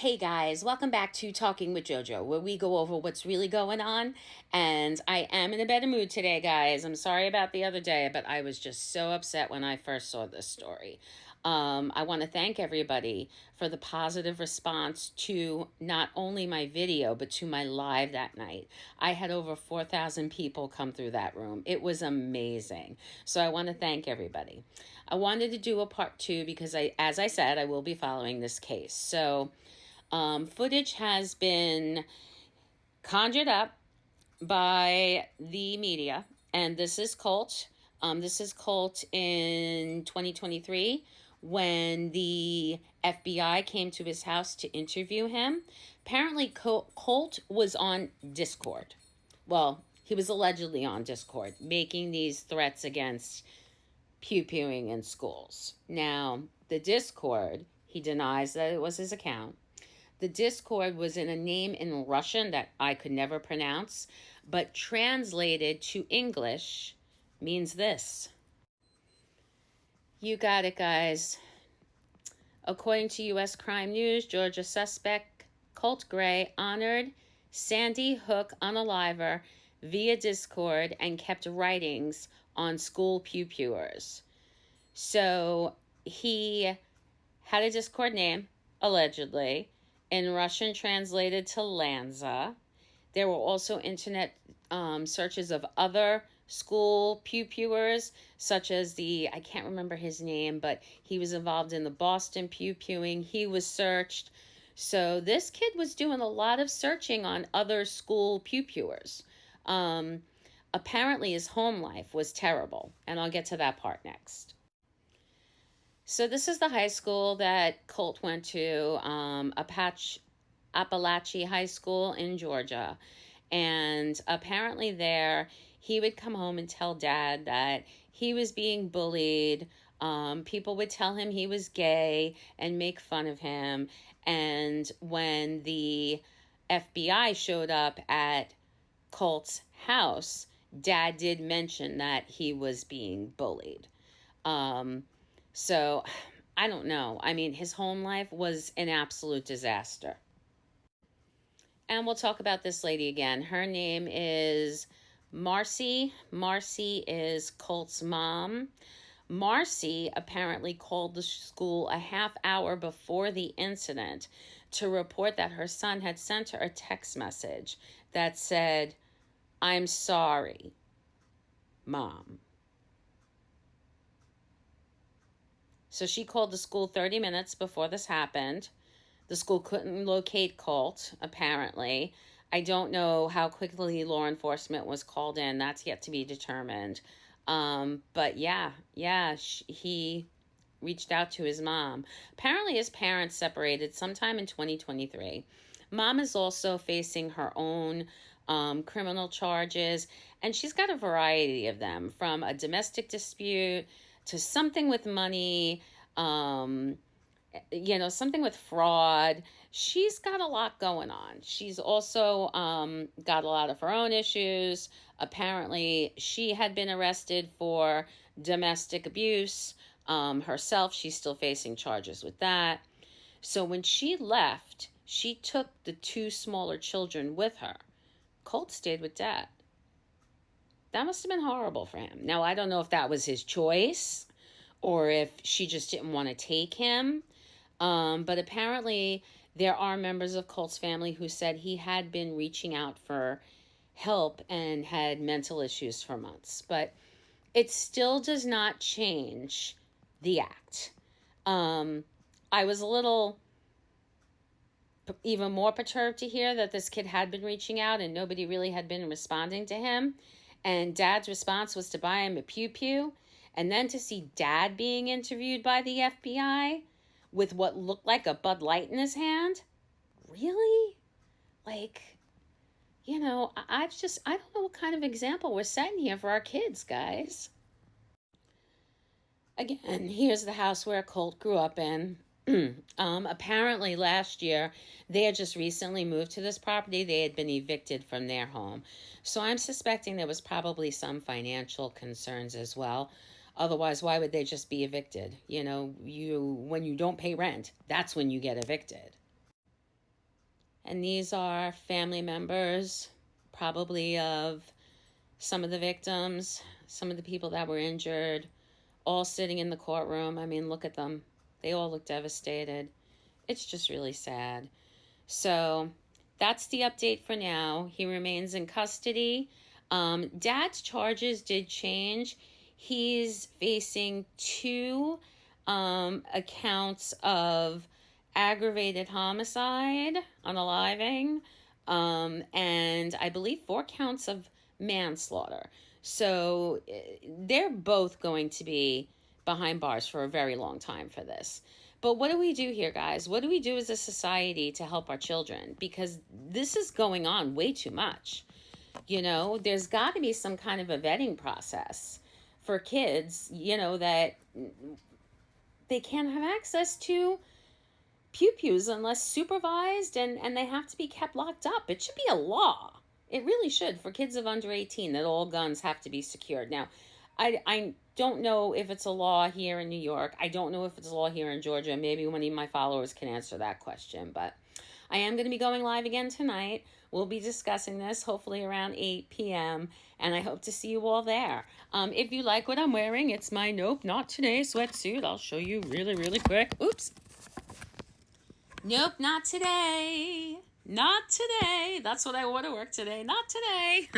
Hey guys, welcome back to Talking with JoJo, where we go over what's really going on. And I am in a better mood today, guys. I'm sorry about the other day, but I was just so upset when I first saw this story. I want to thank everybody for the positive response to not only my video, but to my live that night. I had over 4,000 people come through that room. It was amazing. So I want to thank everybody. I wanted to do a part two because as I said, I will be following this case. So footage has been conjured up by the media, and this is Colt. This is Colt in 2023 when the FBI came to his house to interview him. Apparently, Colt was on Discord. Well, he was allegedly on Discord, making these threats against pew-pewing in schools. Now, the Discord, he denies that it was his account. The Discord was in a name in Russian that I could never pronounce, but translated to English means this. You got it, guys. According to U.S. Crime News, Georgia suspect Colt Gray honored Sandy Hook unaliver via Discord and kept writings on school pew-pewers. So he had a Discord name, allegedly, in Russian translated to Lanza. There were also internet searches of other school pew-pewers, such as I can't remember his name, but he was involved in the Boston pew-pewing. He was searched. So this kid was doing a lot of searching on other school pew-pewers. Apparently his home life was terrible, and I'll get to that part next. So this is the high school that Colt went to, Appalachia High School in Georgia. And apparently there, he would come home and tell Dad that he was being bullied. People would tell him he was gay and make fun of him. And when the FBI showed up at Colt's house, Dad did mention that he was being bullied. So, I don't know. I mean, his home life was an absolute disaster. And we'll talk about this lady again. Her name is Marcy. Marcy is Colt's mom. Marcy apparently called the school a half hour before the incident to report that her son had sent her a text message that said, "I'm sorry, Mom." So she called the school 30 minutes before this happened. The school couldn't locate Colt, apparently. I don't know how quickly law enforcement was called in. That's yet to be determined. But he reached out to his mom. Apparently his parents separated sometime in 2023. Mom is also facing her own criminal charges, and she's got a variety of them, from a domestic dispute to something with money, something with fraud. She's got a lot going on. She's also got a lot of her own issues. Apparently, she had been arrested for domestic abuse herself. She's still facing charges with that. So when she left, she took the two smaller children with her. Colt stayed with Dad. That must have been horrible for him. Now, I don't know if that was his choice or if she just didn't want to take him. But apparently there are members of Colt's family who said he had been reaching out for help and had mental issues for months. But it still does not change the act. I was a little even more perturbed to hear that this kid had been reaching out and nobody really had been responding to him. And Dad's response was to buy him a pew-pew. And then to see Dad being interviewed by the FBI with what looked like a Bud Light in his hand. Really? I don't know what kind of example we're setting here for our kids, guys. Again, here's the house where Colt grew up in. Apparently last year, they had just recently moved to this property. They had been evicted from their home. So I'm suspecting there was probably some financial concerns as well. Otherwise, why would they just be evicted? When you don't pay rent, that's when you get evicted. And these are family members, probably of some of the victims, some of the people that were injured, all sitting in the courtroom. I mean, look at them. They all look devastated. It's just really sad. So that's the update for now. He remains in custody. Dad's charges did change. He's facing two accounts of aggravated homicide, unaliving, and I believe 4 counts of manslaughter. So they're both going to be behind bars for a very long time for this. But what do we do here, guys? What do we do as a society to help our children? Because this is going on way too much. You know, there's got to be some kind of a vetting process for kids, you know, that they can't have access to pew-pews unless supervised, and they have to be kept locked up. It should be a law. It really should, for kids of under 18, that all guns have to be secured. Now, I don't know if it's a law here in New York. I don't know if it's a law here in Georgia. Maybe one of my followers can answer that question. But I am going to be going live again tonight. We'll be discussing this hopefully around 8 p.m. And I hope to see you all there. If you like what I'm wearing, it's my Nope, Not Today sweatsuit. I'll show you really, really quick. Oops. Nope, not today. Not today. That's what I wore to work today. Not today.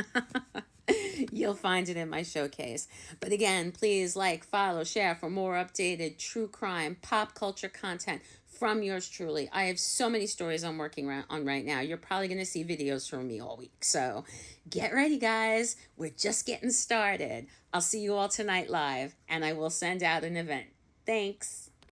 You'll find it in my showcase. But again, please like, follow, share for more updated true crime, pop culture content from yours truly. I have so many stories I'm working on right now. You're probably going to see videos from me all week. So get ready, guys. We're just getting started. I'll see you all tonight live, and I will send out an event. Thanks.